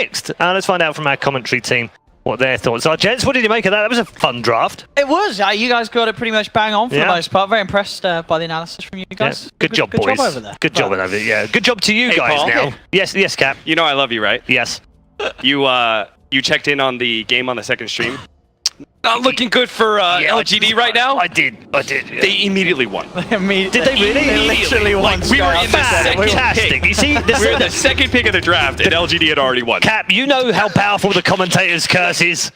mixed. Let's find out from our commentary team what their thoughts are. Gents, what did you make of that? That was a fun draft. It was. You guys got it pretty much bang on for the most part. Very impressed by the analysis from you guys. Yeah. Good job, boys. Good job over there. Good job over there. Yeah. Good job to you guys Paul. now. Yes, Cap. You know I love you, right? Yes. You checked in on the game on the second stream. Not looking good for LGD right now. I did. Yeah. They immediately won. Did they really? They literally won. We were in the second Fantastic. pick. You see, We were the second pick of the draft, and LGD had already won. Cap, you know how powerful the commentator's curse is.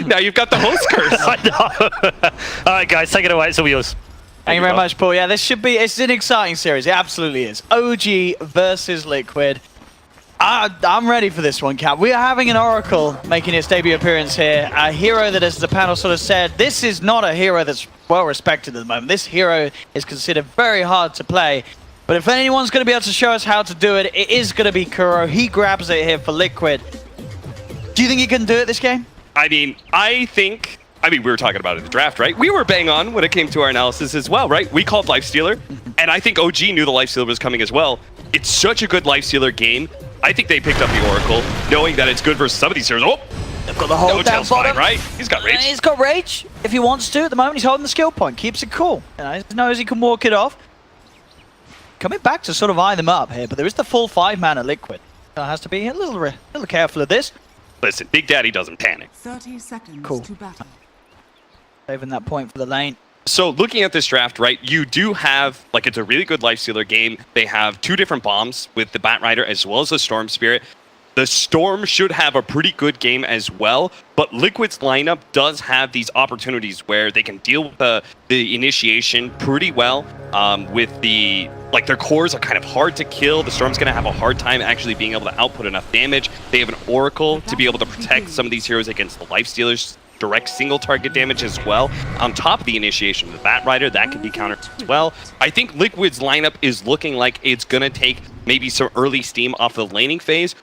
Now you've got the host curse. I know. All right, guys, take it away. It's all yours. Thank you very much, Paul. Yeah, it's an exciting series. It absolutely is. OG versus Liquid. I'm ready for this one, Cap. We are having an Oracle making its debut appearance here. A hero that, as the panel sort of said, this is not a hero that's well respected at the moment. This hero is considered very hard to play. But if anyone's going to be able to show us how to do it, it is going to be Kuro. He grabs it here for Liquid. Do you think he can do it this game? I mean, we were talking about it in the draft, right? We were bang on when it came to our analysis as well, right? We called Lifestealer, and I think OG knew the Lifestealer was coming as well. It's such a good Lifestealer game. I think they picked up the Oracle, knowing that it's good versus some of these heroes. Oh, they've got the hold down fine, bottom. right? He's got rage. He's got rage if he wants to. At the moment, he's holding the skill point. Keeps it cool. He knows he can walk it off. Coming back to sort of eye them up here, but there is the full 5-man at Liquid. So has to be a little careful of this. Listen, Big Daddy doesn't panic. 30 seconds Cool. to battle. Saving that point for the lane. So looking at this draft, right, you do have, like, it's a really good Lifestealer game. They have 2 different bombs with the Bat Rider as well as the Storm Spirit. The Storm should have a pretty good game as well, but Liquid's lineup does have these opportunities where they can deal with the initiation pretty well. With their cores are kind of hard to kill. The Storm's going to have a hard time actually being able to output enough damage. They have an Oracle to be able to protect some of these heroes against the Lifestealers. Direct single target damage as well. On top of the initiation of the Bat Rider, that can be countered as well. I think Liquid's lineup is looking like it's going to take maybe some early steam off the laning phase,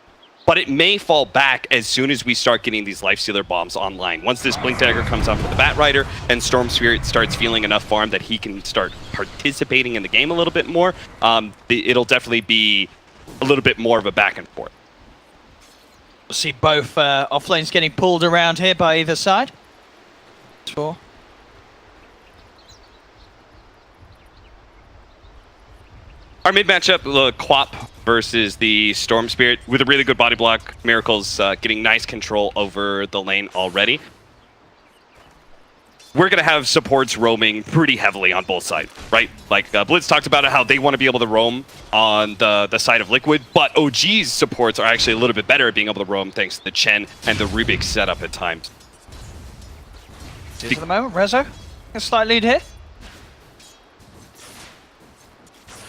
but it may fall back as soon as we start getting these Lifestealer bombs online. Once this Blink Dagger comes up with the Bat Rider and Storm Spirit starts feeling enough farm that he can start participating in the game a little bit more, it'll definitely be a little bit more of a back and forth. We'll see both offlanes getting pulled around here by either side. Sure. Our mid matchup, Quap versus the Storm Spirit with a really good body block. Miracle's getting nice control over the lane already. We're going to have supports roaming pretty heavily on both sides, right? Like Blitz talked about how they want to be able to roam on the side of Liquid, but OG's supports are actually a little bit better at being able to roam thanks to the Chen and the Rubik setup at times. At the moment, Rezo, a slight lead here.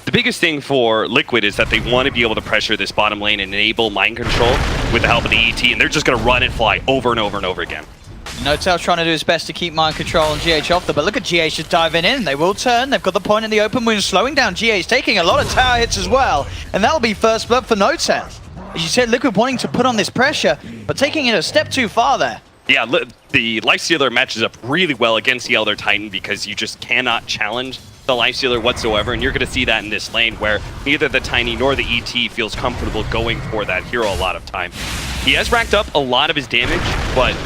The biggest thing for Liquid is that they want to be able to pressure this bottom lane and enable mind control with the help of the ET, and they're just going to run and fly over and over and over again. Notel's trying to do his best to keep mind control and GH off them, but look at GH just diving in. They will turn. They've got the point in the open wound, slowing down GH, taking a lot of tower hits as well, and that'll be first blood for Notel. As you said, Liquid wanting to put on this pressure, but taking it a step too far there. Yeah, the Lifestealer matches up really well against the Elder Titan because you just cannot challenge the Lifestealer whatsoever, and you're going to see that in this lane where neither the Tiny nor the ET feels comfortable going for that hero a lot of time. He has racked up a lot of his damage, but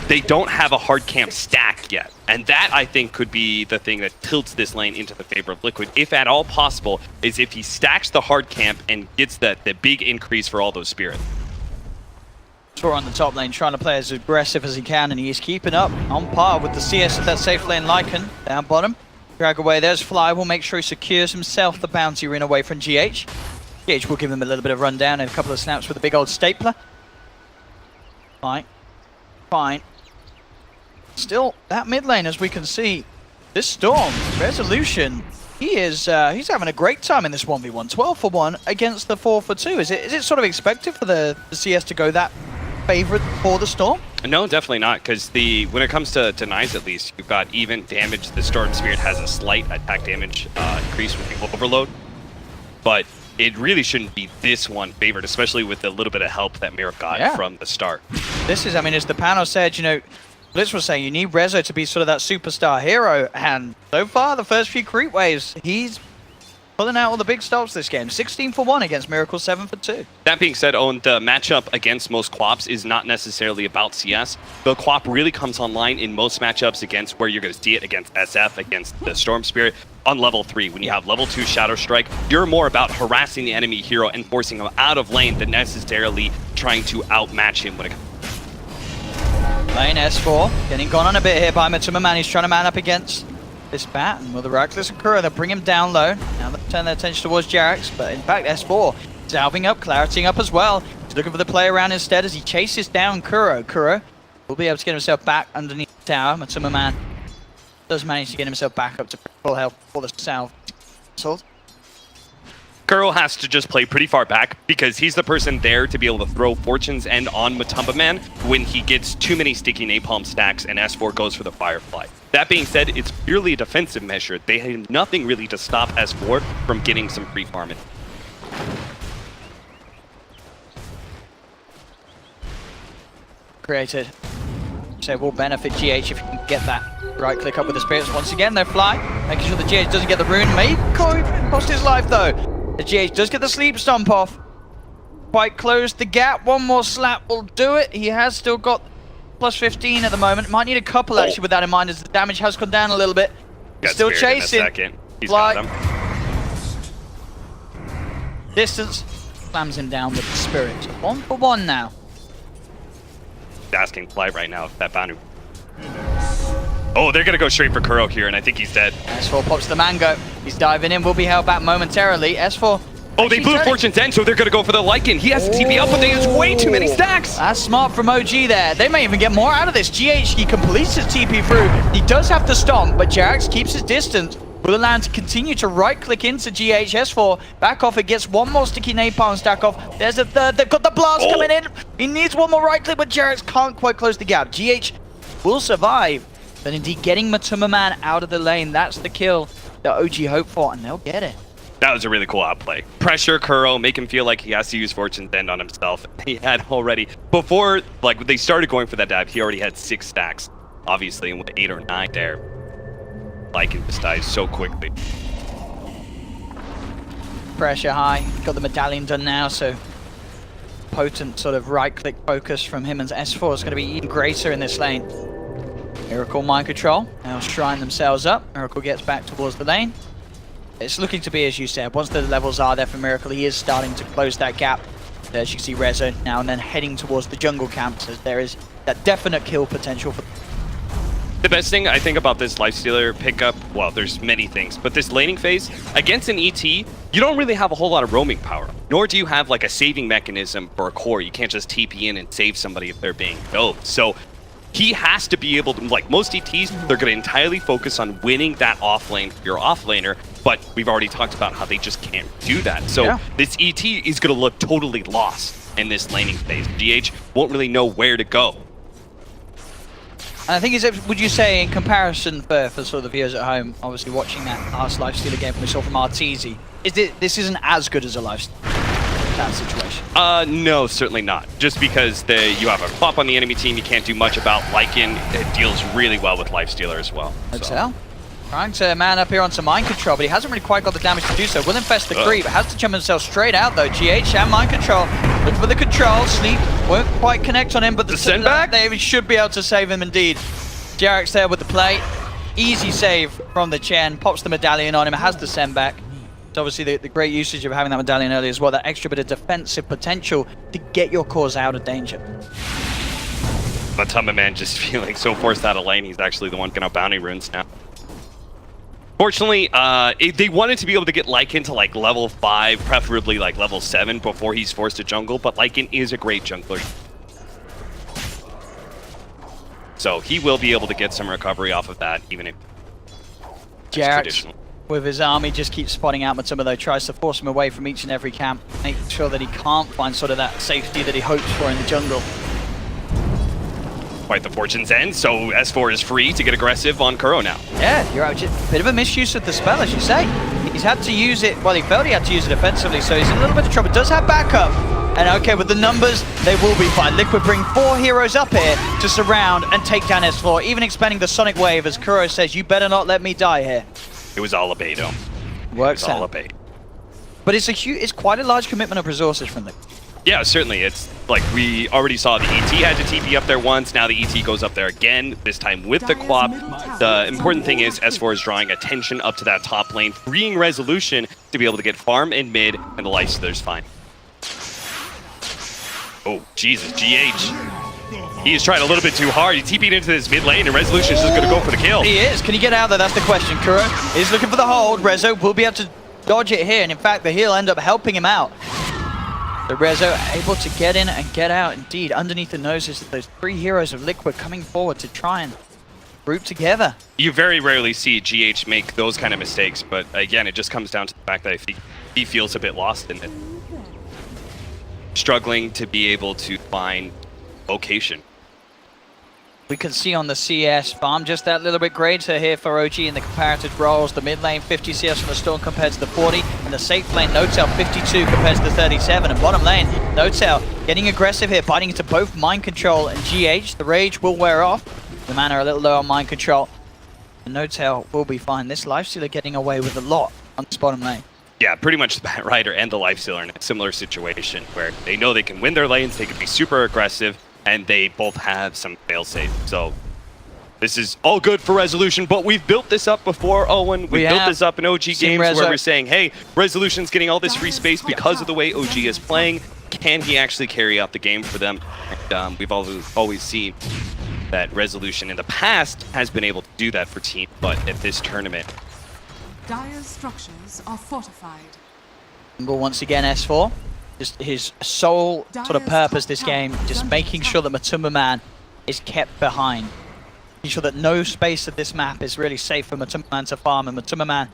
they don't have a hard camp stack yet. And that, I think, could be the thing that tilts this lane into the favor of Liquid, if at all possible, is if he stacks the hard camp and gets the big increase for all those spirits. Tor on the top lane, trying to play as aggressive as he can, and he's keeping up on par with the CS of that safe lane Lycan. Down bottom, drag away, there's Fly, will make sure he secures himself the bounty ring away from GH. GH will give him a little bit of rundown and a couple of snaps with a big old stapler. Fine. Still, that mid lane, as we can see, this Storm, Resolution, he's having a great time in this 1v1. 12 for 1 against the 4 for 2. Is it sort of expected for the CS to go that favorite for the Storm? No, definitely not, because when it comes to Nyze at least, you've got even damage. The Storm Spirit has a slight attack damage increase with the Overload, but it really shouldn't be this one favored, especially with the little bit of help that Mira got from the start. This is, I mean, as the panel said, you know, Blitz was saying you need Rezo to be sort of that superstar hero, and so far the first few creep waves, he's pulling out all the big stops this game. 16 for 1 against Miracle, 7 for 2. That being said, Owen, the matchup against most Quaps is not necessarily about CS. The Quap really comes online in most matchups against where you're going to see it against SF, against the Storm Spirit. On level 3, when you have level 2 Shadow Strike, you're more about harassing the enemy hero and forcing him out of lane than necessarily trying to outmatch him when it comes. Lane S4 getting gone on a bit here by Matuma. He's trying to man up against this bat, and with the Reckless and Kuro, they'll bring him down low. Now they turn their attention towards Jarex, but in fact S4 salving up, claritying up as well. He's looking for the play around instead as he chases down Kuro. Kuro will be able to get himself back underneath the tower. Matuma does manage to get himself back up to full health for the south. Kuro has to just play pretty far back because he's the person there to be able to throw Fortune's End on Matumba Man when he gets too many sticky napalm stacks and S4 goes for the Firefly. That being said, it's purely a defensive measure. They have nothing really to stop S4 from getting some free farming. Created. So will benefit GH if you can get that right click up with the spirits. Once again, they fly, making sure the GH doesn't get the rune. May cost his life though. The GH does get the sleep stomp off. Quite closed the gap. One more slap will do it. He has still got plus 15 at the moment. Might need a couple actually with that in mind as the damage has gone down a little bit. He's still chasing. He's got him. Distance slams him down with the spirit. 1 for 1 now. Asking Flight right now, that Banu. Oh, they're gonna go straight for Kuro here, and I think he's dead. S4 pops the mango. He's diving in, will be held back momentarily. S4. Oh, they blew Fortune's End, so they're gonna go for the Lycan. He has to TP up, but they use way too many stacks. That's smart from OG there. They may even get more out of this. GH, he completes his TP through. He does have to stomp, but Jarex keeps his distance. Will allow him to continue to right-click into GH. S4 back off. It gets one more sticky napalm stack off. There's a third. They've got the blast coming in. He needs one more right-click, but Jarex can't quite close the gap. GH will survive. But indeed, getting Matuma Man out of the lane, that's the kill that OG hoped for, and they'll get it. That was a really cool outplay. Pressure Kuro, make him feel like he has to use Fortune's End on himself. He had already, before like they started going for that dive, he already had 6 stacks. Obviously, and with 8 or 9 there, Lycan just dies so quickly. Pressure high. Got the medallion done now, so potent sort of right-click focus from him and S4 is going to be even greater in this lane. Miracle mind control. Now shrine themselves up. Miracle gets back towards the lane. It's looking to be, as you said, once the levels are there for Miracle, he is starting to close that gap. As you can see, Rezo now and then heading towards the jungle camps, as there is that definite kill potential for. The best thing I think about this Lifestealer pickup, well, there's many things, but this laning phase, against an ET, you don't really have a whole lot of roaming power, nor do you have like a saving mechanism for a core. You can't just TP in and save somebody if they're being doped. So he has to be able to, like most ETs, they're going to entirely focus on winning that off lane for your off laner, but we've already talked about how they just can't do that. So this ET is going to look totally lost in this laning phase. GH won't really know where to go. And I think, would you say, in comparison for sort of the viewers at home, obviously watching that last Lifestealer game we saw from Arteezy, this isn't as good as a Lifestealer, that situation? No, certainly not. Just because you have a Quap on the enemy team, you can't do much about. Lycan, it deals really well with Lifestealer as well. So. Trying to man up here onto mind control, but he hasn't really quite got the damage to do so. Will infest the creep, has to jump himself straight out though. GH and mind control, look for the control. Sleep won't quite connect on him, but the send back, they should be able to save him indeed. Jarex there with the play, easy save from the Chen, pops the medallion on him, has the send back. It's obviously the great usage of having that medallion early as well, that extra bit of defensive potential to get your cores out of danger. Matuma Man just feeling so forced out of lane, he's actually the one getting out bounty runes now. Fortunately, they wanted to be able to get Lycan to like level 5, preferably like level 7 before he's forced to jungle, but Lycan is a great jungler. So he will be able to get some recovery off of that, even if Jarex with his army just keeps spotting out Matuma though, tries to force him away from each and every camp, making sure that he can't find sort of that safety that he hopes for in the jungle. Quite the Fortune's End, so S4 is free to get aggressive on Kuro now. Yeah, you're out. Just a bit of a misuse of the spell, as you say. He's had to use it, well, he felt he had to use it defensively, so he's in a little bit of trouble. Does have backup, and okay, with the numbers, they will be fine. Liquid bring 4 heroes up here to surround and take down S4, even expending the Sonic Wave, as Kuro says, you better not let me die here. It was all a bait, though. Works it was out. all a bait. But it's quite a large commitment of resources from them. Yeah, certainly. It's like we already saw the ET had to TP up there once. Now the ET goes up there again, this time with the Quap. The important thing is S4 is drawing attention up to that top lane, freeing Resolution to be able to get farm in mid, and the Lifestealer's fine. Oh, Jesus, GH. He is trying a little bit too hard. He TP'd into this mid lane, and Resolution is just going to go for the kill. He is. Can he get out there? That's the question. Kuro is looking for the hold. Rezo will be able to dodge it here, and in fact, the heal end up helping him out. So Rezo able to get in and get out. Indeed, underneath the noses of those three heroes of Liquid coming forward to try and group together. You very rarely see GH make those kind of mistakes, but again, it just comes down to the fact that he feels a bit lost in it. Struggling to be able to find location. We can see on the CS farm just that little bit greater here for OG in the comparative roles. The mid lane 50 CS from the Storm compared to the 40, and the safe lane Notel 52 compared to the 37. And bottom lane, Notel getting aggressive here, biting into both Mind Control and GH. The Rage will wear off. The mana a little low on Mind Control. And Notel will be fine. This Lifestealer getting away with a lot on this bottom lane. Yeah, pretty much the Bat Rider and the Lifestealer in a similar situation where they know they can win their lanes, they can be super aggressive, and they both have some failsafe. So this is all good for Resolution, but we've built this up before, Owen. We built this up in OG games where we're saying, hey, Resolution's getting all this free space because of the way OG is playing. Can he actually carry out the game for them? And we've always seen that Resolution in the past has been able to do that for team, but at this tournament, Dire's structures are fortified. Once again, S4. Just his sole sort of purpose this game, just making sure that Matumba Man is kept behind. Making sure that no space of this map is really safe for Matumba Man to farm, and Matumba Man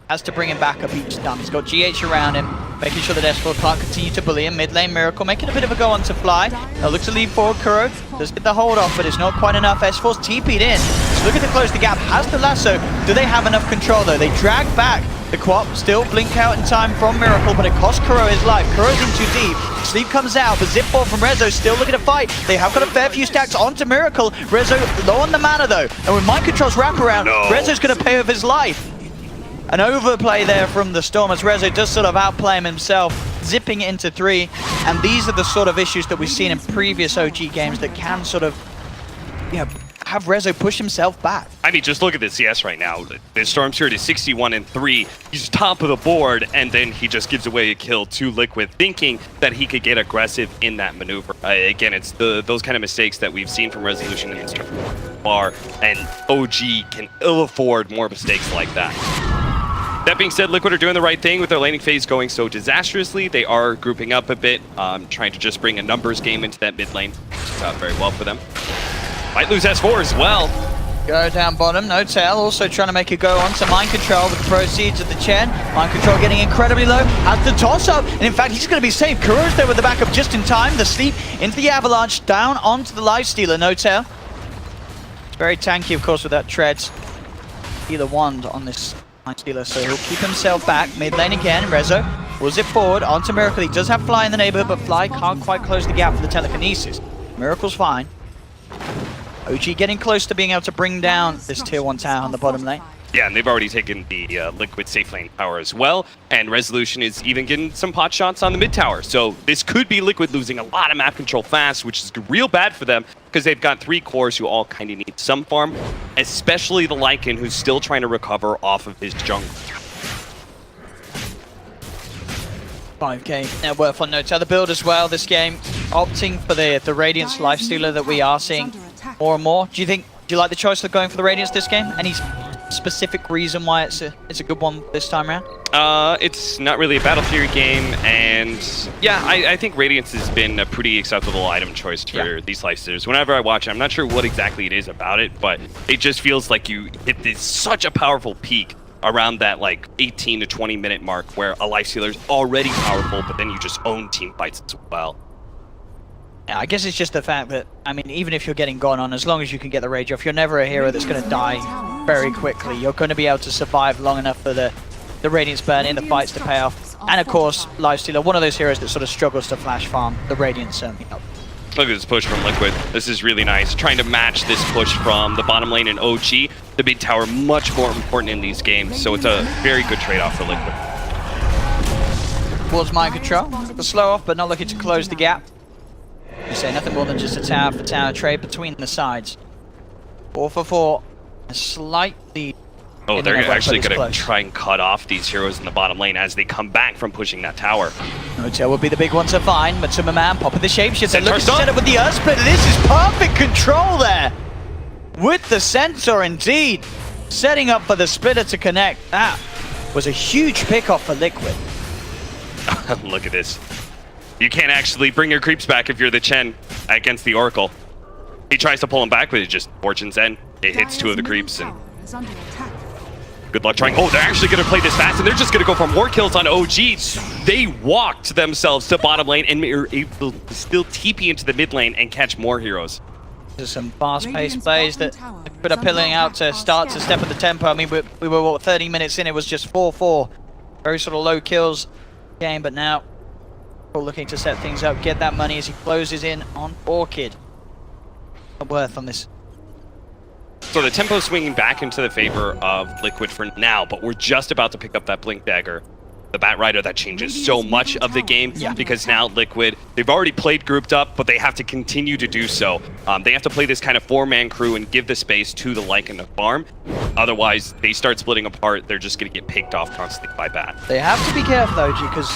has to bring him back up each time. He's got GH around him, making sure that S4 can't continue to bully him. Mid lane Miracle making a bit of a go on to Fly. Now look to lead forward, Kuro does get the hold off, but it's not quite enough. S4's TP'd in. So looking to close the gap, has the lasso. Do they have enough control though? They drag back. The Quap still blink out in time from Miracle, but it costs Kuro his life. Kuro's in too deep. Sleep comes out, but zip ball from Rezo still looking to fight. They have got a fair few stacks onto Miracle. Rezo low on the mana though, and with Mind Control's wraparound, Rezo's going to pay with his life. An overplay there from the Storm as Rezo does sort of outplay him himself, zipping into 3. And these are the sort of issues that we've seen in previous OG games that can sort of, have Rezo push himself back. I mean, just look at the CS right now. The Storm Spirit is 61-3. He's top of the board, and then he just gives away a kill to Liquid, thinking that he could get aggressive in that maneuver. Again, it's those kind of mistakes that we've seen from Resolution in this far, and OG can ill afford more mistakes like that. That being said, Liquid are doing the right thing with their laning phase going so disastrously. They are grouping up a bit, trying to just bring a numbers game into that mid lane. It's out very well for them. Might lose S4 as well. Go down bottom, Notel also trying to make a go onto Mind Control with the proceeds of the Chen. Mind Control getting incredibly low, has the toss up, and in fact he's going to be safe. Kuro's there with the backup just in time. The sleep into the avalanche, down onto the Lifestealer, Notel. It's very tanky of course with that treads. Either wand on this Lifestealer, so he'll keep himself back. Mid lane again, Rezo will zip forward onto Miracle. He does have Fly in the neighborhood, but Fly can't quite close the gap for the telekinesis. Miracle's fine. OG getting close to being able to bring down this tier 1 tower on the bottom lane. Yeah, and they've already taken the Liquid safe lane power as well, and Resolution is even getting some pot shots on the mid tower. So this could be Liquid losing a lot of map control fast, which is real bad for them because they've got 3 cores who all kind of need some farm, especially the Lycan who's still trying to recover off of his jungle. 5k net worth on Notel. The build as well this game, opting for the Radiance Lifestealer that we are seeing more and more. Do you like the choice of going for the Radiance this game? Any specific reason why it's a good one this time around? It's not really a Battle Fury game, and yeah, I think Radiance has been a pretty acceptable item choice for these Lifestealers. Whenever I watch it, I'm not sure what exactly it is about it, but it just feels like you hit this such a powerful peak around that like 18 to 20 minute mark where a Lifestealer is already powerful, but then you just own team fights as well. Yeah, I guess it's just the fact that, I mean, even if you're getting gone on, as long as you can get the rage off, you're never a hero that's going to die very quickly. You're going to be able to survive long enough for the Radiance burn in the fights to pay off. And of course, Lifestealer, one of those heroes that sort of struggles to flash farm. The Radiance certainly helps. Look at this push from Liquid. This is really nice. Trying to match this push from the bottom lane in OG. The mid tower much more important in these games, so it's a very good trade-off for Liquid. towards mind control. The slow off, but not looking to close the gap. You say nothing more than just a tower for tower trade between the sides. 4 for 4. A slight lead. Oh, they're actually going to try and cut off these heroes in the bottom lane as they come back from pushing that tower. Hotel will be the big one to find. Matsuma Man popping the shapeshifter. Looking to set up with the Earth Splitter. This is perfect control there. With the Centaur, indeed. Setting up for the Splitter to connect. That was a huge pickoff for Liquid. Look at this. You can't actually bring your creeps back if you're the Chen against the Oracle. He tries to pull him back, but it just Fortune's End. It hits 2 of the creeps. And good luck trying. Oh, they're actually going to play this fast, and they're just going to go for more kills on OG. They walked themselves to bottom lane and were able to still TP into the mid lane and catch more heroes. There's some fast-paced plays that Liquid are pilling out to start to step at the tempo. I mean, we were, what, 30 minutes in, it was just 4-4. Very sort of low kills game, but now we're looking to set things up, get that money as he closes in on Orchid. Worth on this. So the tempo swinging back into the favor of Liquid for now, but we're just about to pick up that Blink Dagger. The Bat Rider, that changes so much of the game because now Liquid, they've already played grouped up, but they have to continue to do so. They have to play this kind of 4-man crew and give the space to the Lycan to farm. Otherwise, they start splitting apart. They're just going to get picked off constantly by Bat. They have to be careful though, G, because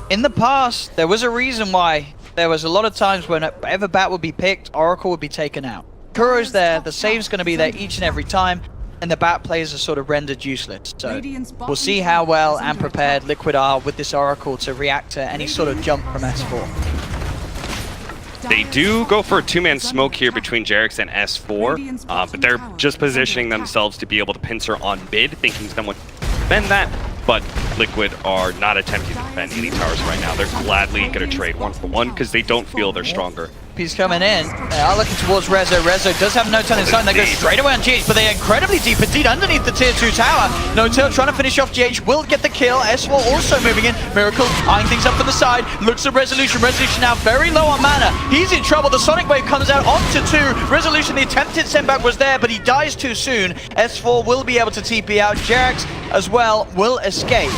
in the past, there was a reason why there was a lot of times whenever Bat would be picked, Oracle would be taken out. Kuro's there, the save's going to be there each and every time, and the Bat players are sort of rendered useless. So we'll see how well and prepared Liquid are with this Oracle to react to any sort of jump from S4. They do go for a 2-man smoke here between Jerix and S4, but they're just positioning themselves to be able to pincer on mid, thinking someone defend that. But Liquid are not attempting to defend any towers right now. They're gladly going to trade 1-for-1 because they don't feel they're stronger. He's coming in. They are looking towards Rezo. Rezo does have no-turn inside, and they go straight away on GH, but they are incredibly deep indeed underneath the tier 2 tower. No-tail trying to finish off GH, will get the kill. S4 also moving in. Miracle eyeing things up from the side, looks at Resolution. Resolution now very low on mana. He's in trouble. The Sonic Wave comes out onto 2. Resolution, the attempted sendback was there, but he dies too soon. S4 will be able to TP out. Jerix as well will escape.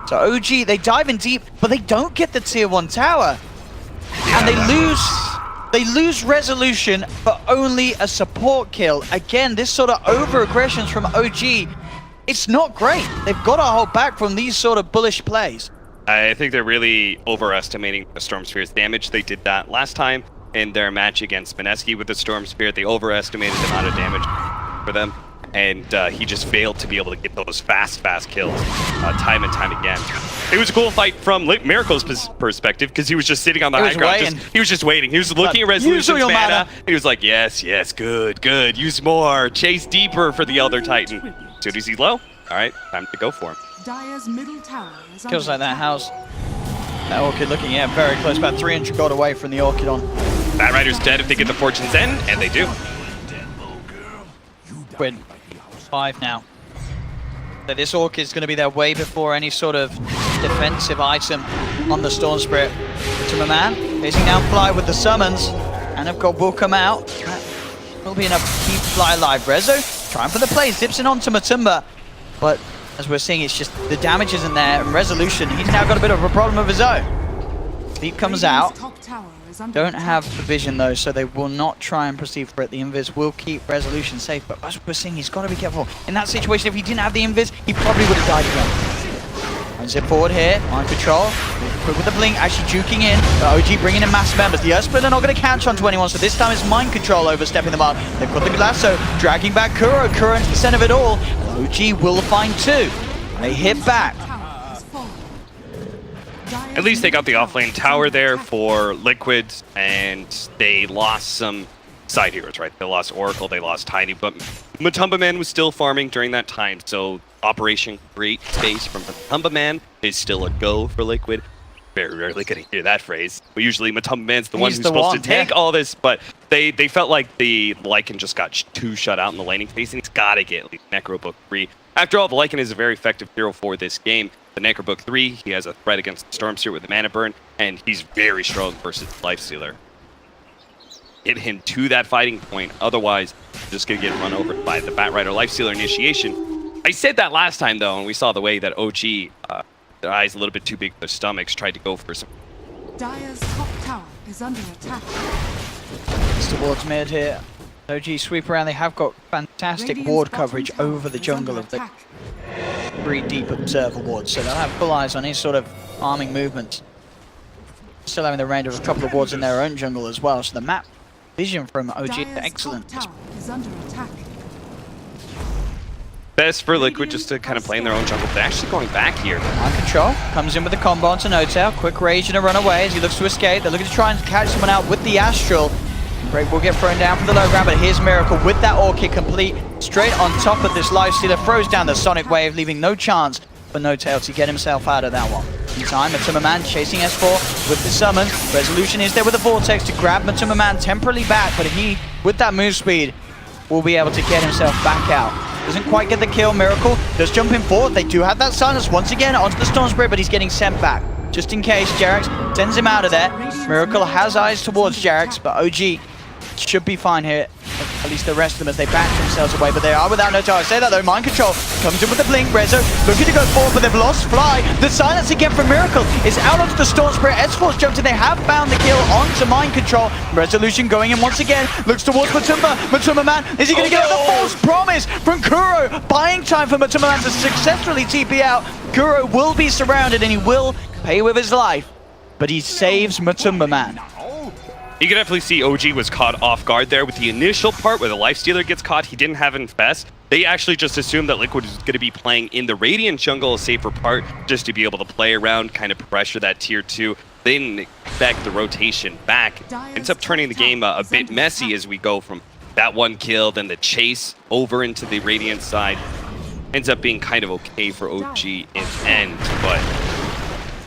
So OG, they dive in deep, but they don't get the tier 1 tower. And they lose Resolution for only a support kill. Again, this sort of over-aggressions from OG, it's not great. They've got to hold back from these sort of bullish plays. I think they're really overestimating the Storm Spirit's damage. They did that last time in their match against Mineski with the Storm Spirit. They overestimated the amount of damage for them. And he just failed to be able to get those fast kills time and time again. It was a cool fight from Miracle's perspective because he was just sitting on the high ground. He was just waiting. He was looking at Resolution's mana. He was like, yes, good. Use more. Chase deeper for the Elder Titan. As soon as he's low, all right, time to go for him. Dire's middle tower is kills like that house. That Orchid looking, very close, about 300 gold away from the Orchid on. Bat Rider's dead if they get the Fortune's End, and they do. Quid. 5 now. So this Orchid's going to be there way before any sort of defensive item on the Storm Spirit. To man, facing down Fly with the summons, and of course will come out. That will be enough to keep Fly alive. Rezo trying for the plays, dips in onto Matumba, but as we're seeing, it's just the damage isn't there. And Resolution, he's now got a bit of a problem of his own. Sleep comes out. Don't have the vision though, so they will not try and proceed for it. The invis will keep Resolution safe, but as we're seeing, he's got to be careful. In that situation, if he didn't have the invis, he probably would have died again. And zip forward here, on control. Quick with the blink, actually juking in. OG bringing in mass members. The Earth Splitter not going to catch onto anyone, so this time it's mind control overstepping them up. They've got the lasso, dragging back Kuro. Kuro into the center of it all. OG will find 2. They hit back. At least they got the offlane tower there for Liquid, and they lost some side heroes, right? They lost Oracle, they lost Tiny, but Matumba Man was still farming during that time, so Operation Create Space from Matumba Man is still a go for Liquid. Very rarely going to hear that phrase. But usually Matumba Man's the one who's supposed to take all this, but they felt like the Lycan just got too shut out in the laning phase, and he's got to get at least Necrobook 3. After all, the Lycan is a very effective hero for this game. The Necrobook 3, he has a threat against the Storm Spirit with the mana burn, and he's very strong versus Lifestealer. Get him to that fighting point, otherwise, just going to get run over by the Bat Rider Lifestealer initiation. I said that last time, though, and we saw the way that OG their eyes a little bit too big for their stomachs, tried to go for some. Dire's top tower is under attack. It's towards mid here. OG sweep around. They have got fantastic Radiant's ward bottom coverage tower over the is jungle under of the attack. 3 deep observer wards, so they'll have full eyes on any sort of arming movements. Still having the range of a couple of wards in their own jungle as well, so the map vision from OG is Dire's excellent. top tower is under attack. Best for Liquid just to kind of play in their own jungle. They're actually going back here. Mind control, comes in with the combo onto Notel. Quick rage and a runaway as he looks to escape. They're looking to try and catch someone out with the Astral. Break will get thrown down from the low ground, but here's Miracle with that Orchid complete. Straight on top of this Lifestealer, throws down the Sonic Wave, leaving no chance for Notel to get himself out of that one. In time, Matuma Man chasing S4 with the summon. Resolution is there with the Vortex to grab Matuma Man temporarily back, but he, with that move speed, will be able to get himself back out. Doesn't quite get the kill. Miracle does jump in forward. They do have that silence once again onto the Storm Spirit, but he's getting sent back. Just in case, Jerax sends him out of there. Miracle has eyes towards Jerax, but OG should be fine here. At least the rest of them as they back themselves away, but they are without no time. I say that though, Mind Control comes in with the blink. Rezo looking to go forward, but they've lost Fly. The silence again from Miracle is out onto the Storm Spirit. S4's jumped in. They have found the kill onto Mind Control. Resolution going in once again. Looks towards Matuma. Matuma Man, is he going to get the false promise from Kuro? Buying time for Matuma Man to successfully TP out. Kuro will be surrounded and he will pay with his life, but he saves Matuma Man. You can definitely see OG was caught off guard there with the initial part where the Lifestealer gets caught. He didn't have Infest. They actually just assumed that Liquid was going to be playing in the Radiant jungle, a safer part, just to be able to play around, kind of pressure that tier 2. They didn't expect the rotation back. Ends up turning the game a bit messy as we go from that one kill, then the chase over into the Radiant side. Ends up being kind of okay for OG in the end, but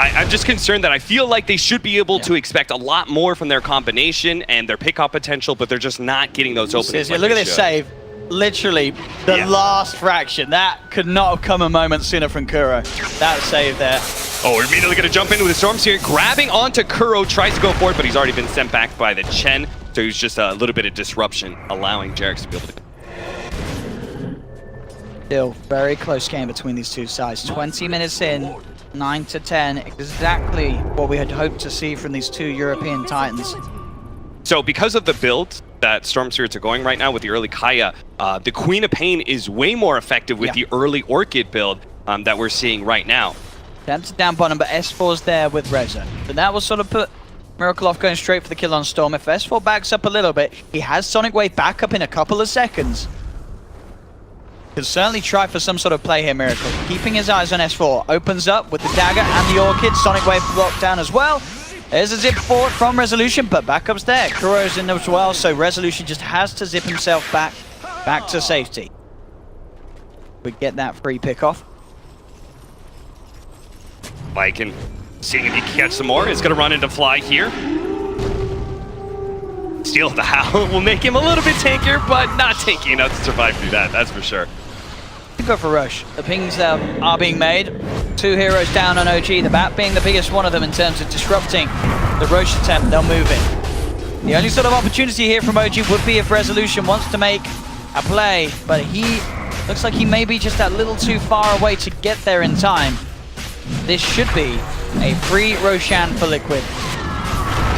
I'm just concerned that I feel like they should be able to expect a lot more from their combination and their pickup potential, but they're just not getting those openings. Look at this save. Literally, the last fraction. That could not have come a moment sooner from Kuro. That save there. Oh, we're immediately going to jump into the Storm here, grabbing onto Kuro, tries to go for it, but he's already been sent back by the Chen, so he's just a little bit of disruption, allowing Jerax to be able to... Still, very close game between these two sides. 20 minutes in. 9-10, exactly what we had hoped to see from these two European Titans. So because of the build that Storm Spirits are going right now with the early Kaya, the Queen of Pain is way more effective with the early Orchid build that we're seeing right now. Tempted down bottom, but S4's there with Rezo. So that will sort of put Miracle off going straight for the kill on Storm. If S4 backs up a little bit, he has Sonic Wave back up in a couple of seconds. Could certainly try for some sort of play here, Miracle. Keeping his eyes on S4. Opens up with the dagger and the Orchid. Sonic Wave blocked down as well. There's a zip forward from Resolution, but backup's there. Kuro's in as well, so Resolution just has to zip himself back to safety. We get that free pick off. Lycan seeing if he can catch some more. It's going to run into Fly here. Steal the Howl will make him a little bit tankier, but not tanky enough to survive through that, that's for sure. Go for Rush. The pings are being made. 2 heroes down on OG, the Bat being the biggest one of them in terms of disrupting the Roche attempt. They'll move in. The only sort of opportunity here from OG would be if Resolution wants to make a play, but he looks like he may be just a little too far away to get there in time. This should be a free Roshan for Liquid.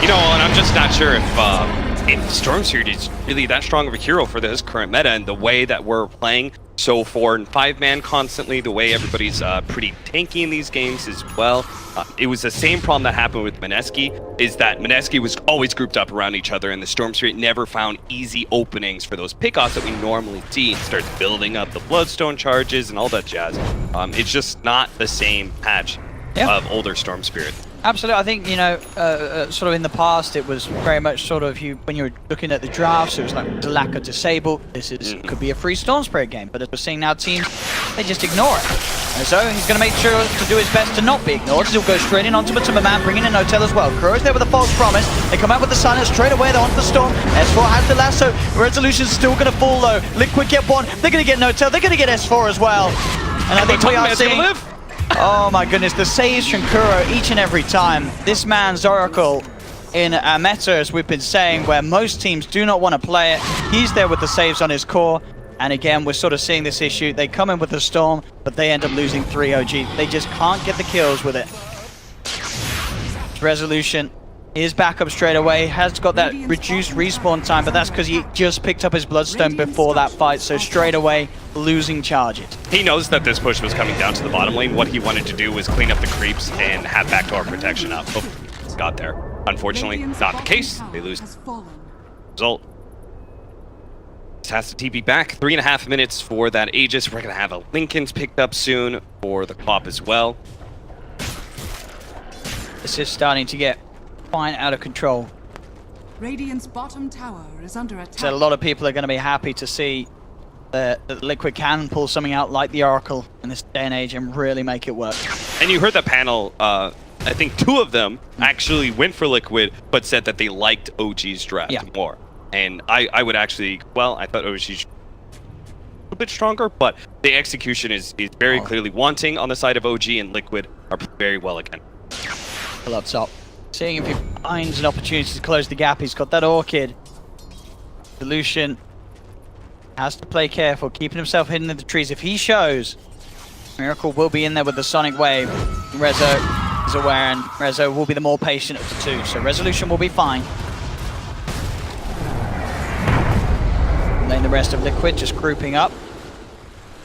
You know, and I'm just not sure if Storm Spirit is really that strong of a hero for this current meta and the way that we're playing. So 4 and 5-man constantly, the way everybody's pretty tanky in these games as well. It was the same problem that happened with Mineski, is that Mineski was always grouped up around each other and the Storm Spirit never found easy openings for those pickoffs that we normally see. It starts building up the Bloodstone charges and all that jazz. It's just not the same patch of older Storm Spirit. Absolutely. I think, you know, sort of in the past, it was very much sort of when you were looking at the drafts, it was like Delacca Disable. This could be a free Storm Spirit game, but as we're seeing now, teams, they just ignore it. And so he's going to make sure to do his best to not be ignored. He'll go straight in onto Matuma Man, bringing in Hotel as well. Kuro's there with a false promise. They come out with the silence straight away. They're onto the Storm. S4 has the lasso. Resolution's still going to fall low. Liquid get one. They're going to get Hotel. They're going to get S4 as well. And I think we are seeing... Oh my goodness, the saves from Kuro each and every time. This man's Oracle in a meta, as we've been saying, where most teams do not want to play it. He's there with the saves on his core, And again, we're sort of seeing this issue. They come in with the Storm, but they end up losing 3 OG. They just can't get the kills with it. Resolution is back up straight away. Has got that reduced respawn time, but that's because he just picked up his Bloodstone before that fight. So straight away, losing charges. He knows that this push was coming down to the bottom lane. What he wanted to do was clean up the creeps and have backdoor protection up. Oh, got there. Unfortunately, not the case. They lose. Result. Just has to TP back. 3.5 minutes for that Aegis. We're going to have a Linken's picked up soon for the Clop as well. This is starting to get fine out of control. Radiant's bottom tower is under attack. So a lot of people are going to be happy to see that Liquid can pull something out like the Oracle in this day and age and really make it work. And you heard the panel, I think 2 of them actually went for Liquid, but said that they liked OG's draft more. And I would actually, well, I thought OG's a bit stronger, but the execution is very clearly wanting on the side of OG, and Liquid are very well again. Pull up top. Seeing if he finds an opportunity to close the gap. He's got that Orchid. Solution has to play careful, keeping himself hidden in the trees. If he shows, Miracle will be in there with the Sonic Wave. Rezo is aware, and Rezo will be the more patient of the 2. So Resolution will be fine. And then the rest of Liquid just grouping up,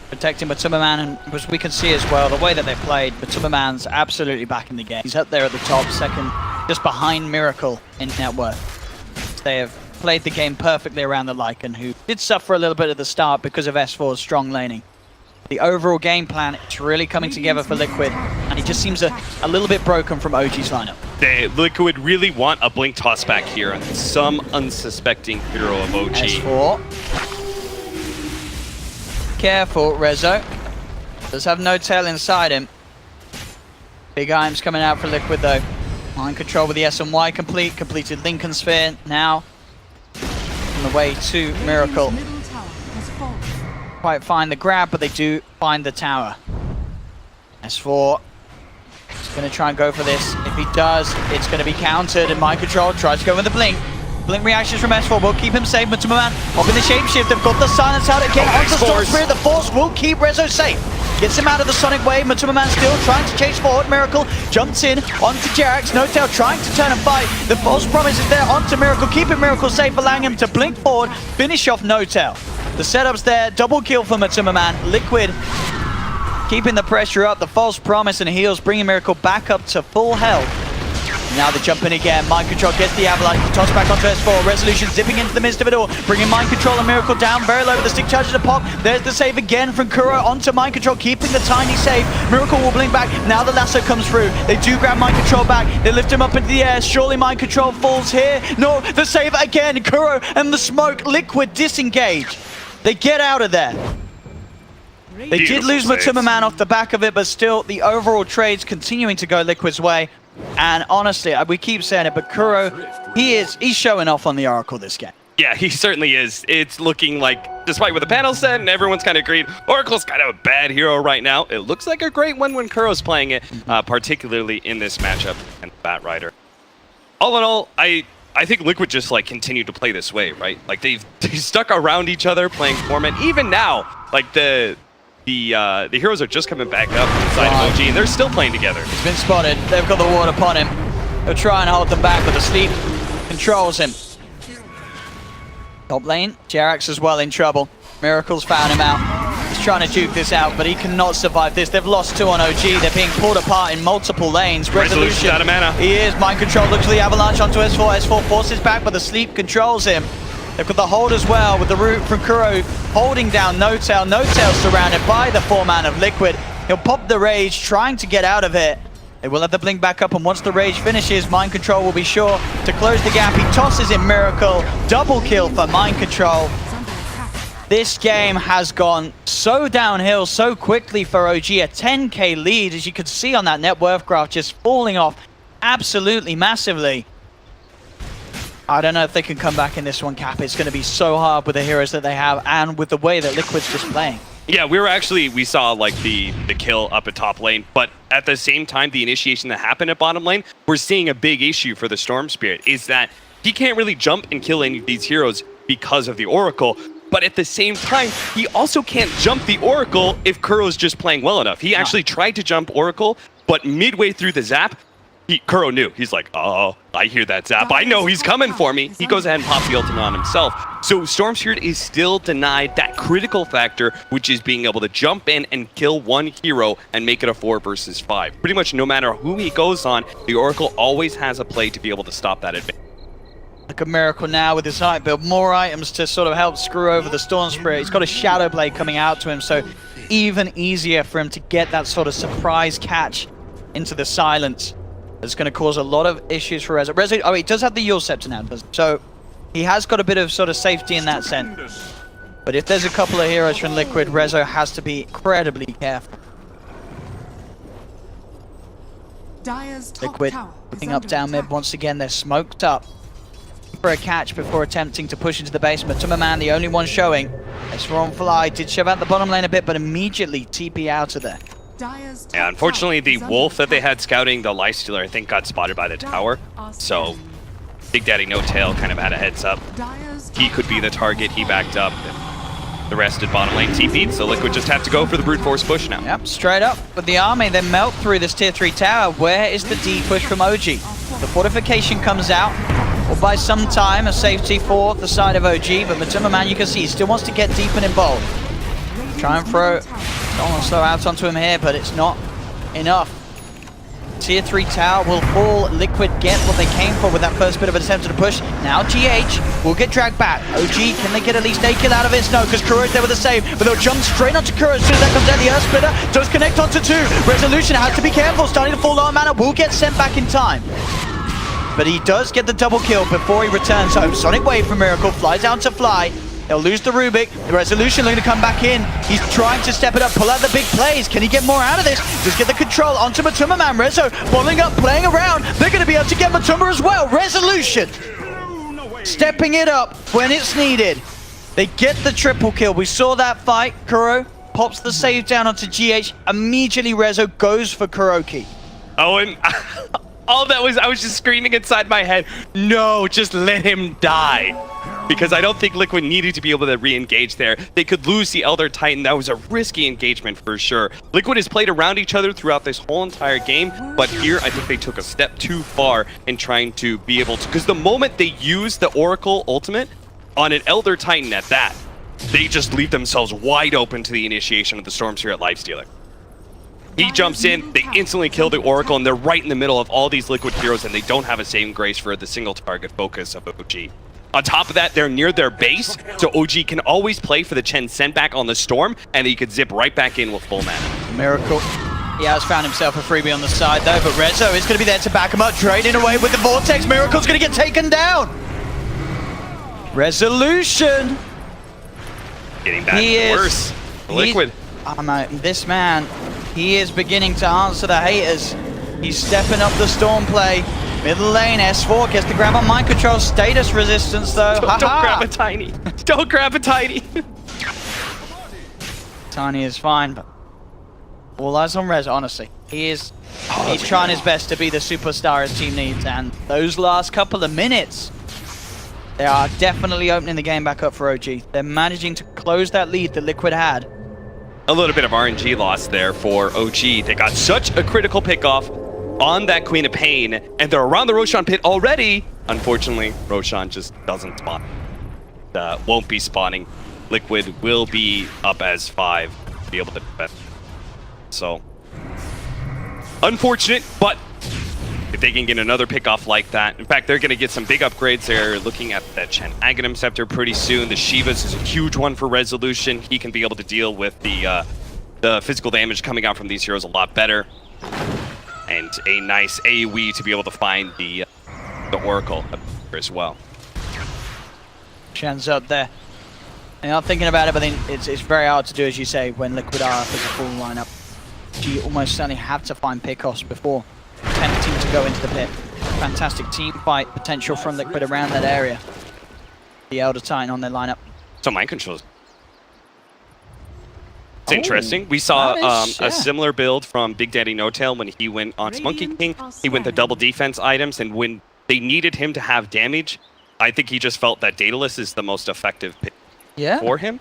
protecting Matuma-Man, and as we can see as well, the way that they played, Matuma-Man's absolutely back in the game. He's up there at the top, second, just behind Miracle in net worth. They have played the game perfectly around the Lycan, who did suffer a little bit at the start because of S4's strong laning. The overall game plan, it's really coming together for Liquid, and he just seems a little bit broken from OG's lineup. Liquid really want a blink toss back here on some unsuspecting hero of OG. S4. Careful, Rezo. Does have no tail inside him. Big Im's coming out for Liquid though. Mind control with the S and Y complete. Completed Lincoln Sphere now. On the way to Miracle. Quite find the grab, but they do find the tower. S4 is going to try and go for this. If he does, it's going to be countered, and Mind Control tries to go with the blink. Blink reactions from S4 will keep him safe. Matuma-Man up in the shapeshift. They've got the silence out again onto Storm Spirit. The Force will keep Rezo safe. Gets him out of the Sonic Wave. Matuma-Man still trying to chase forward. Miracle jumps in onto Jerax. No Tail trying to turn and fight. The False Promise is there onto Miracle, keeping Miracle safe, allowing him to blink forward, finish off No Tail. The setup's there. Double kill for Matuma-Man. Liquid keeping the pressure up. The False Promise and heals, bringing Miracle back up to full health. Now they jump in again. Mind Control gets the Avalanche. Toss back onto S4. Resolution zipping into the midst of it all. Bringing Mind Control and Miracle down very low with the stick charges to pop. There's the save again from Kuro onto Mind Control, keeping the tiny save. Miracle will blink back. Now the lasso comes through. They do grab Mind Control back. They lift him up into the air. Surely Mind Control falls here. No, the save again. Kuro and the smoke. Liquid disengage. They get out of there. They did lose Matuma-Man off the back of it, but still the overall trade's continuing to go Liquid's way. And honestly, we keep saying it, but Kuro, he's showing off on the Oracle this game. Yeah, he certainly is. It's looking like, despite what the panel said, and everyone's kind of agreed, Oracle's kind of a bad hero right now. It looks like a great one when Kuro's playing it, particularly in this matchup and Bat Rider. All in all, I think Liquid just like continued to play this way, right? Like they stuck around each other playing Torment. Even now, like the heroes are just coming back up inside of OG, and they're still playing together. He's been spotted. They've got the ward upon him. They'll try and hold them back, but the sleep controls him. Top lane, Jerax as well in trouble. Miracle's found him out. He's trying to juke this out, but he cannot survive this. They've lost 2 on OG. They're being pulled apart in multiple lanes. Resolution out of mana. He is. Mind Control looks for the Avalanche onto S4. S4 forces back, but the sleep controls him. They've got the hold as well with the root from Kuro holding down No Tail. No Tail surrounded by the 4-man of Liquid. He'll pop the Rage, trying to get out of it. They will have the blink back up, and once the Rage finishes, Mind Control will be sure to close the gap. He tosses in Miracle. Double kill for Mind Control. This game has gone so downhill so quickly for OG. A 10k lead, as you could see on that net worth graph, just falling off absolutely massively. I don't know if they can come back in this one, Cap. It's going to be so hard with the heroes that they have and with the way that Liquid's just playing. Yeah, we saw like the kill up at top lane, but at the same time, the initiation that happened at bottom lane, we're seeing a big issue for the Storm Spirit, is that he can't really jump and kill any of these heroes because of the Oracle. but at the same time, he also can't jump the Oracle if Kuro's just playing well enough. He actually tried to jump Oracle, but midway through the zap, Kuro knew. He's like, oh, I hear that zap. I know he's coming for me. He goes ahead and pops the ultimate on himself. So Storm Spirit is still denied that critical factor, which is being able to jump in and kill one hero and make it a 4 versus 5. Pretty much no matter who he goes on, the Oracle always has a play to be able to stop that advantage. Like a Miracle now with his height build, more items to sort of help screw over the Storm Spirit. He's got a Shadow Blade coming out to him, so even easier for him to get that sort of surprise catch into the silence. It's going to cause a lot of issues for Rezo. Rezo, oh, he does have the Yule Scepter now, so he has got a bit of sort of safety in that sense. But if there's a couple of heroes from Liquid, Rezo has to be incredibly careful. Liquid picking up down mid once again. They're smoked up for a catch before attempting to push into the base. Matuma the only one showing. S4 Fly did shove out the bottom lane a bit, but immediately TP out of there. Yeah, unfortunately, the wolf that they had scouting the lifestealer, I think, got spotted by the tower. So Big Daddy No Tail kind of had a heads up. He could be the target. He backed up. The rest did bottom lane TP'd, so Liquid just have to go for the brute force push now. Yep, straight up with the army. They melt through this tier 3 tower. Where is the D push from OG? The fortification comes out. Or by some time, a safety for the side of OG, but Matuma you can see he still wants to get deep and involved. Try and throw. Don't want to slow out onto him here, but it's not enough. Tier 3 tower will fall. Liquid get what they came for with that first bit of an attempt to push. Now GH will get dragged back. OG, can they get at least a kill out of it? No, because Kuro's there with a save, but they'll jump straight onto Kuro as soon as that comes out. The Earth Splitter does connect onto 2. Resolution has to be careful. Starting to fall low on mana. Will get sent back in time. But he does get the double kill before he returns home. Sonic Wave from Miracle flies out to Fly. They'll lose the Rubik. The Resolution looking to come back in. He's trying to step it up, pull out the big plays. Can he get more out of this? Just get the control onto Matuma Rezo bottling up, playing around. They're going to be able to get Matuma as well. Resolution stepping it up when it's needed. They get the triple kill. We saw that fight. Kuro pops the save down onto GH. Immediately Rezo goes for Kuroki. Oh, and all that was, I was just screaming inside my head, no, just let him die. Because I don't think Liquid needed to be able to re-engage there. They could lose the Elder Titan. That was a risky engagement for sure. Liquid has played around each other throughout this whole entire game, but here I think they took a step too far in trying to be able to, because the moment they use the Oracle ultimate on an Elder Titan at that, they just leave themselves wide open to the initiation of the Storm Spirit Lifestealer. He jumps in, they instantly kill the Oracle, and they're right in the middle of all these Liquid heroes, and they don't have a saving grace for the single target focus of OG. On top of that, they're near their base, so OG can always play for the Chen send back on the Storm, and he could zip right back in with full mana. Miracle. He has found himself a freebie on the side though, but Rezo is going to be there to back him up, trading away with the Vortex. Miracle's going to get taken down. Resolution. Getting back worse. Liquid. This man, he is beginning to answer the haters. He's stepping up the Storm play. Middle lane, S4 gets the grab on mind control. Status resistance though. Don't grab a Tiny. Don't grab a Tiny. Tiny is fine, but all eyes on Rez, honestly. He's trying his best to be the superstar his team needs, and those last couple of minutes, they are definitely opening the game back up for OG. They're managing to close that lead that Liquid had. A little bit of RNG loss there for OG. They got such a critical pickoff on that Queen of Pain, and they're around the Roshan pit already. Unfortunately, Roshan just doesn't spawn. Won't be spawning. Liquid will be up as 5 to be able to defend. So, unfortunate, but if they can get another pickoff like that, in fact, they're going to get some big upgrades. They're looking at that Chen Aghanim Scepter pretty soon. The Shivas is a huge one for Resolution. He can be able to deal with the physical damage coming out from these heroes a lot better. And a nice AoE to be able to find the Oracle as well. Shen's up there. They're not thinking about it, but it's very hard to do, as you say, when Liquid are up as a full lineup. You almost certainly have to find pickoffs before attempting to go into the pit. Fantastic team fight potential from Liquid around that area. The Elder Titan on their lineup. So mind controls. It's interesting. We saw a similar build from Big Daddy No Tail when he went on Monkey King. He went the double defense items, and when they needed him to have damage, I think he just felt that Daedalus is the most effective pick. Yeah. for him.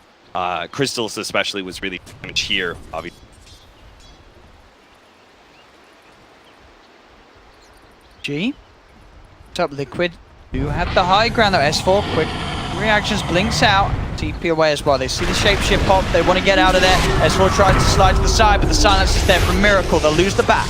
Crystals especially was really damaged here, obviously. G. Top Liquid do have the high ground though. S4, quick reactions, blinks out. TP away as well. They see the shapeshift pop. They want to get out of there. S4 tries to slide to the side, but the silence is there from Miracle. They'll lose the back.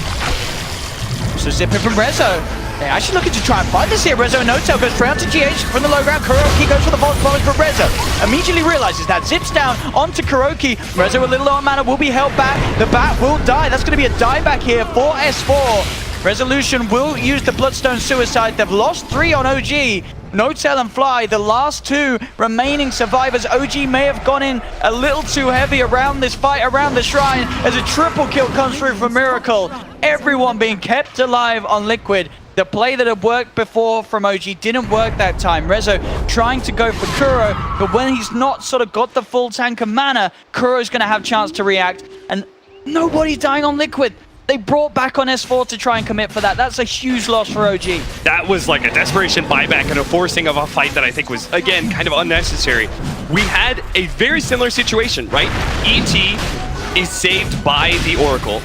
So zipping from Rezo. They're actually looking to try and fight this here. Rezo and No-Tail goes straight out to GH from the low ground. Kuroki goes for the false promise, but Rezo immediately realizes that. Zips down onto Kuroki. Rezo a little low on mana, will be held back. The bat will die. That's going to be a dieback here for S4. Resolution will use the Bloodstone Suicide. They've lost 3 on OG. No-Tail and Fly, the last 2 remaining survivors. OG may have gone in a little too heavy around this fight, around the shrine, as a triple kill comes through for Miracle. Everyone being kept alive on Liquid. The play that had worked before from OG didn't work that time. Rezo trying to go for Kuro, but when he's not sort of got the full tank of mana, Kuro's going to have a chance to react, and nobody's dying on Liquid. They brought back on S4 to try and commit for that. That's a huge loss for OG. That was like a desperation buyback and a forcing of a fight that I think was, again, kind of unnecessary. We had a very similar situation, right? ET is saved by the Oracle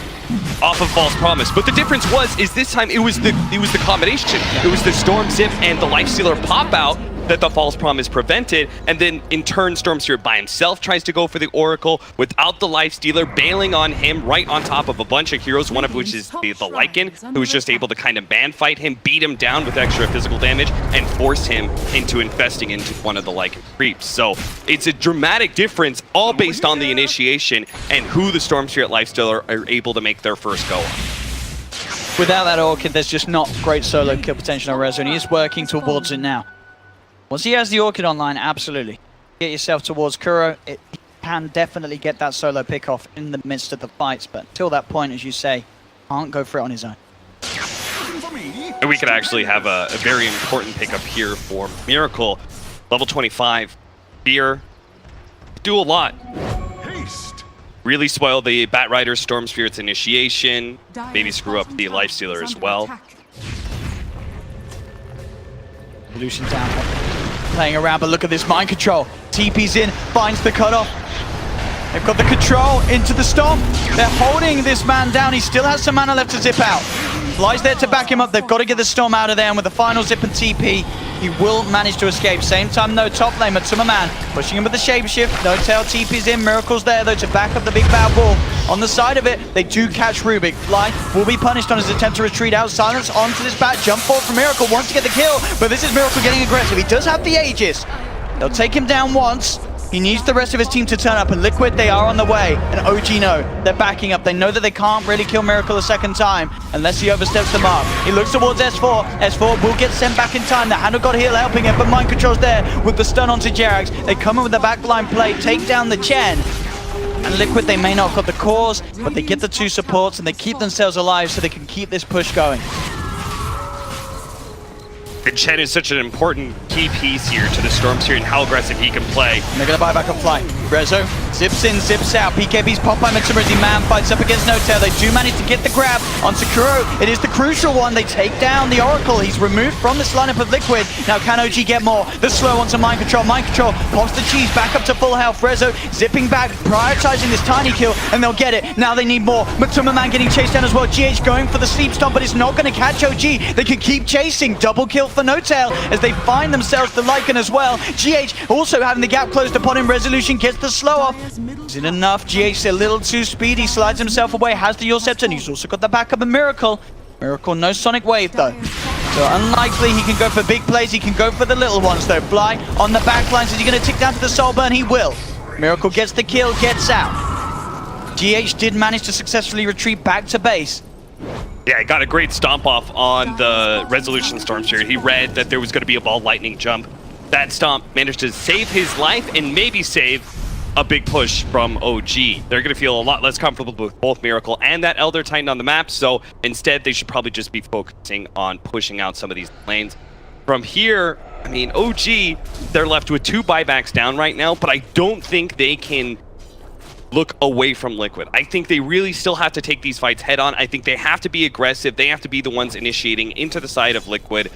off of False Promise, but the difference is this time it was the combination. It was the Storm Zip and the Lifestealer pop out that the False Promise prevented, and then in turn Storm Spirit by himself tries to go for the Oracle without the Lifestealer, bailing on him right on top of a bunch of heroes, one of which is the Lycan, who was just able to kind of man fight him, beat him down with extra physical damage, and force him into infesting into one of the Lycan creeps. So it's a dramatic difference, all based on the initiation and who the Storm Spirit Lifestealer are able to make their first go on. Without that Orchid, there's just not great solo kill potential on Rezo, and he's working towards it now. Once he has the Orchid online, absolutely. Get yourself towards Kuro. It can definitely get that solo pick off in the midst of the fights, but till that point, as you say, can't go for it on his own. And we could actually have a very important pickup here for Miracle. Level 25. Fear. Do a lot. Really spoil the Bat Rider Storm Spirit's initiation. Maybe screw up the Lifestealer as well. Evolution down, playing around, but look at this mind control. TP's in, finds the cutoff. They've got the control into the Storm. They're holding this man down. He still has some mana left to zip out. Fly's there to back him up. They've got to get the Storm out of there, and with the final zip and TP, he will manage to escape. Same time, no top lane, Matsuma Man pushing him with the shapeshift. No-Tail TP's in. Miracle's there, though, to back up the big bad wall. On the side of it, they do catch Rubik. Fly will be punished on his attempt to retreat out. Silence onto this bat. Jump forward from Miracle. Wants to get the kill, but this is Miracle getting aggressive. He does have the Aegis. They'll take him down once. He needs the rest of his team to turn up, and Liquid, they are on the way. And OG know, they're backing up. They know that they can't really kill Miracle a second time unless he oversteps the mark. He looks towards S4. S4 will get sent back in time. The Handle God Heal helping him, but Mind Control's there with the stun onto Jerax. They come in with the backline play, take down the Chen. And Liquid, they may not have got the cores, but they get the 2 supports and they keep themselves alive so they can keep this push going. And Chen is such an important key piece here to the Storm Spirit and how aggressive he can play. And they're going to buy back on Fly. Rezo zips in, zips out. PKB's pop by Matsuma as he man fights up against No-Tail. They do manage to get the grab onto Kuro. It is the crucial one. They take down the Oracle. He's removed from this lineup of Liquid. Now can OG get more? The slow onto Mind Control. Mind Control pops the cheese back up to full health. Rezo zipping back, prioritizing this tiny kill, and they'll get it. Now they need more. Matsuma Man getting chased down as well. GH going for the sleep stomp, but it's not going to catch OG. They can keep chasing. Double kill for No-Tail as they find themselves the Lycan as well. GH also having the gap closed upon him. Resolution gets the slow off. Is it enough? GH a little too speedy, slides himself away, has the Yule Scepter, and he's also got the backup of Miracle. Miracle, no Sonic Wave though. So unlikely he can go for big plays, he can go for the little ones though. Fly on the back lines, is he going to tick down to the Soul Burn? He will. Miracle gets the kill, gets out. GH did manage to successfully retreat back to base. Yeah, he got a great stomp off on the Resolution Storm Spirit. He read that there was going to be a ball lightning jump. That stomp managed to save his life and maybe save a big push from OG. They're going to feel a lot less comfortable with both Miracle and that Elder Titan on the map, so instead they should probably just be focusing on pushing out some of these lanes. From here, I mean, OG, they're left with 2 buybacks down right now, but I don't think they can look away from Liquid. I think they really still have to take these fights head on. I think they have to be aggressive. They have to be the ones initiating into the side of Liquid.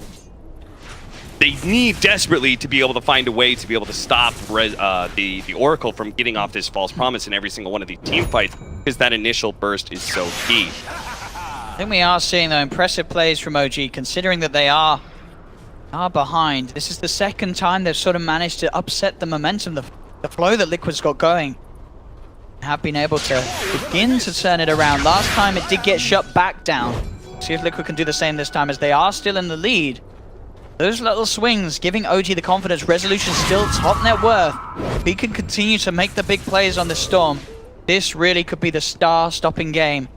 they need desperately to be able to find a way to be able to stop the Oracle from getting off this false promise in every single one of these team fights, because that initial burst is so key. I think we are seeing, though, impressive plays from OG, considering that they are behind. This is the second time they've sort of managed to upset the momentum, the flow that Liquid's got going. Have been able to begin to turn it around. Last time it did get shut back down. See if Liquid can do the same this time, as they are still in the lead. Those little swings giving OG the confidence. Resolution still top net worth. If he can continue to make the big plays on this Storm, this really could be the star-stopping game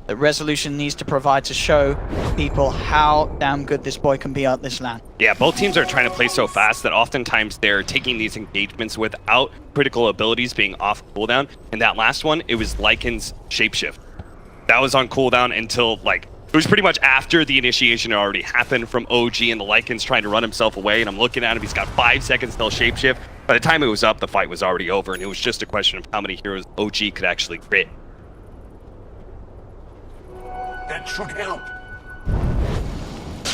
that Resolution needs to provide to show people how damn good this boy can be at this LAN. Yeah, both teams are trying to play so fast that oftentimes they're taking these engagements without critical abilities being off cooldown. And that last one, it was Lycan's Shapeshift. That was on cooldown until, like, it was pretty much after the initiation had already happened from OG, and the Lycan's trying to run himself away, and I'm looking at him, he's got 5 seconds till Shapeshift. By the time it was up, the fight was already over, and it was just a question of how many heroes OG could actually crit. That should help.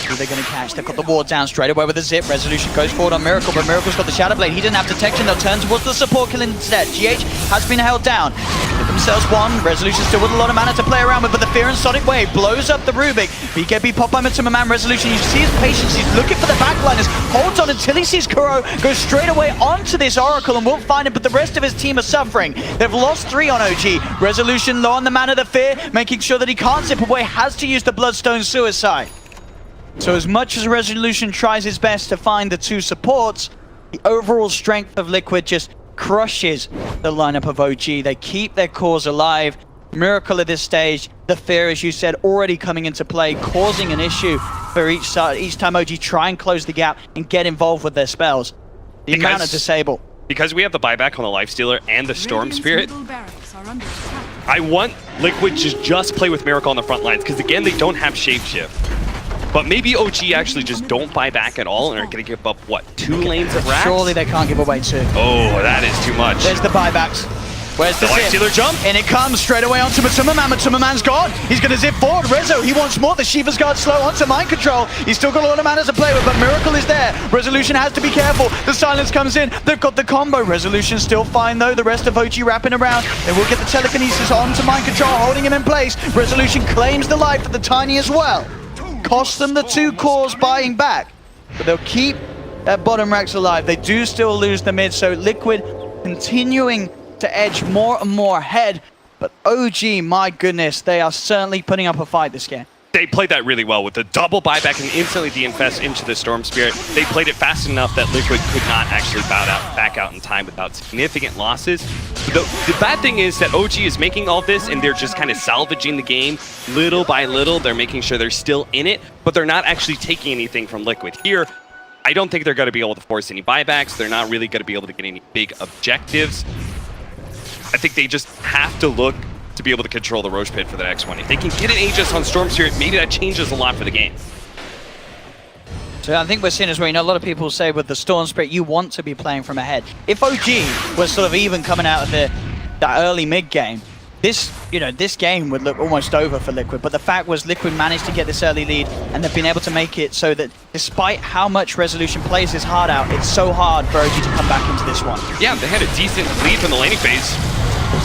Who they're going to catch? They've got the ward down straight away with a zip. Resolution goes forward on Miracle, but Miracle's got the Shadow Blade. He didn't have detection. They'll turn towards the support kill instead. GH has been held down. Get themselves one. Resolution still with a lot of mana to play around with, but the Fear and Sonic Wave blows up the Rubik. BKB pop by Man. Resolution, you see his patience. He's looking for the backliners. Holds on until he sees Kuro. Goes straight away onto this Oracle and won't find him, but the rest of his team are suffering. They've lost 3 on OG. Resolution low on the mana, the Fear, making sure that he can't zip away. Has to use the Bloodstone Suicide. So as much as Resolution tries his best to find the 2 supports, the overall strength of Liquid just crushes the lineup of OG. They keep their cores alive. Miracle at this stage, the Fear, as you said, already coming into play, causing an issue for each side. Each time OG try and close the gap and get involved with their spells. The amount of disable. Because we have the buyback on the Lifestealer and the Storm Spirit, Middle barracks are under attack. I want Liquid to just play with Miracle on the front lines, because again, they don't have Shapeshift. But maybe OG actually just don't buy back at all and are going to give up, what, 2 lanes of racks? Surely they can't give away 2. Oh, that is too much. There's the buybacks. Where's the zip? Lifestealer jump? And it comes straight away onto Man's gone. He's going to zip forward. Rezo, he wants more. The Shiva's Guard slow onto Mind Control. He's still got a lot of mana to play with, but Miracle is there. Resolution has to be careful. The silence comes in. They've got the combo. Resolution still fine, though. The rest of OG wrapping around. They will get the telekinesis onto Mind Control, holding him in place. Resolution claims the life of the Tiny as well. Cost them the 2 cores buying back, but they'll keep that bottom racks alive. They do still lose the mid, so Liquid continuing to edge more and more ahead. But OG, my goodness, they are certainly putting up a fight this game. They played that really well with the double buyback and instantly de-infest into the Storm Spirit. They played it fast enough that Liquid could not actually back out in time without significant losses. The bad thing is that OG is making all this and they're just kind of salvaging the game little by little. They're making sure they're still in it, but they're not actually taking anything from Liquid. Here, I don't think they're going to be able to force any buybacks. They're not really going to be able to get any big objectives. I think they just have to look to be able to control the Roche Pit for the next one. If they can get an Aegis on Storm Spirit, maybe that changes a lot for the game. So I think we're seeing as well, you know, a lot of people say with the Storm Spirit, you want to be playing from ahead. If OG was sort of even coming out of that early mid game, this game would look almost over for Liquid. But the fact was Liquid managed to get this early lead and they've been able to make it so that despite how much Resolution plays this hard out, it's so hard for OG to come back into this one. Yeah, they had a decent lead from the laning phase.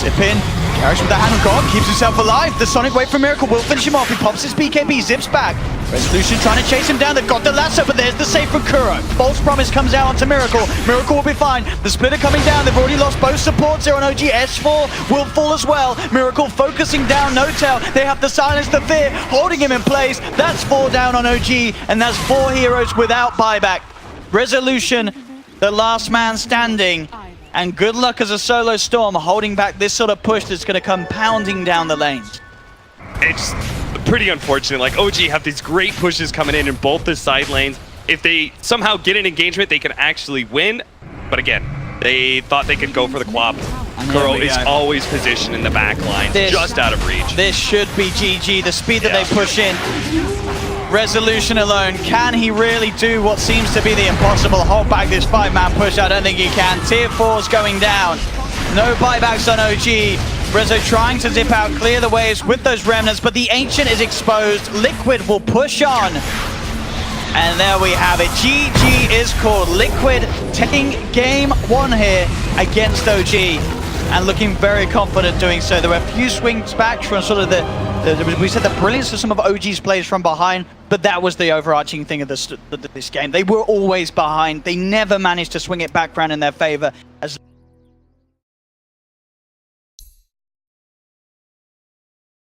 Zip in, Carries with the hand on God, keeps himself alive. The Sonic Wave from Miracle will finish him off. He pops his BKB, zips back. Resolution trying to chase him down. They've got the lasso, but there's the save from Kuro. False Promise comes out onto Miracle. Miracle will be fine. The splitter coming down. They've already lost both supports here on OG. S4 will fall as well. Miracle focusing down No-Tail. They have to silence the fear, holding him in place. That's 4 down on OG, and that's 4 heroes without buyback. Resolution, the last man standing. And good luck as a solo Storm holding back this sort of push that's going to come pounding down the lanes. It's pretty unfortunate. Like, OG have these great pushes coming in both the side lanes. If they somehow get an engagement, they can actually win. But again, they thought they could go for the quap. Kuro is always positioned in the back line, just out of reach. This should be GG. The speed that they push in. Resolution alone, can he really do what seems to be the impossible? Hold back this 5-man push? I don't think he can. Tier 4's going down. No buybacks on OG. Rezo trying to zip out, clear the waves with those remnants, but the Ancient is exposed. Liquid will push on. And there we have it. GG is called. Liquid taking game 1 here against OG and looking very confident doing so. There were a few swings back from sort of we said the brilliance of some of OG's plays from behind, but that was the overarching thing of this game. They were always behind. They never managed to swing it back round in their favor as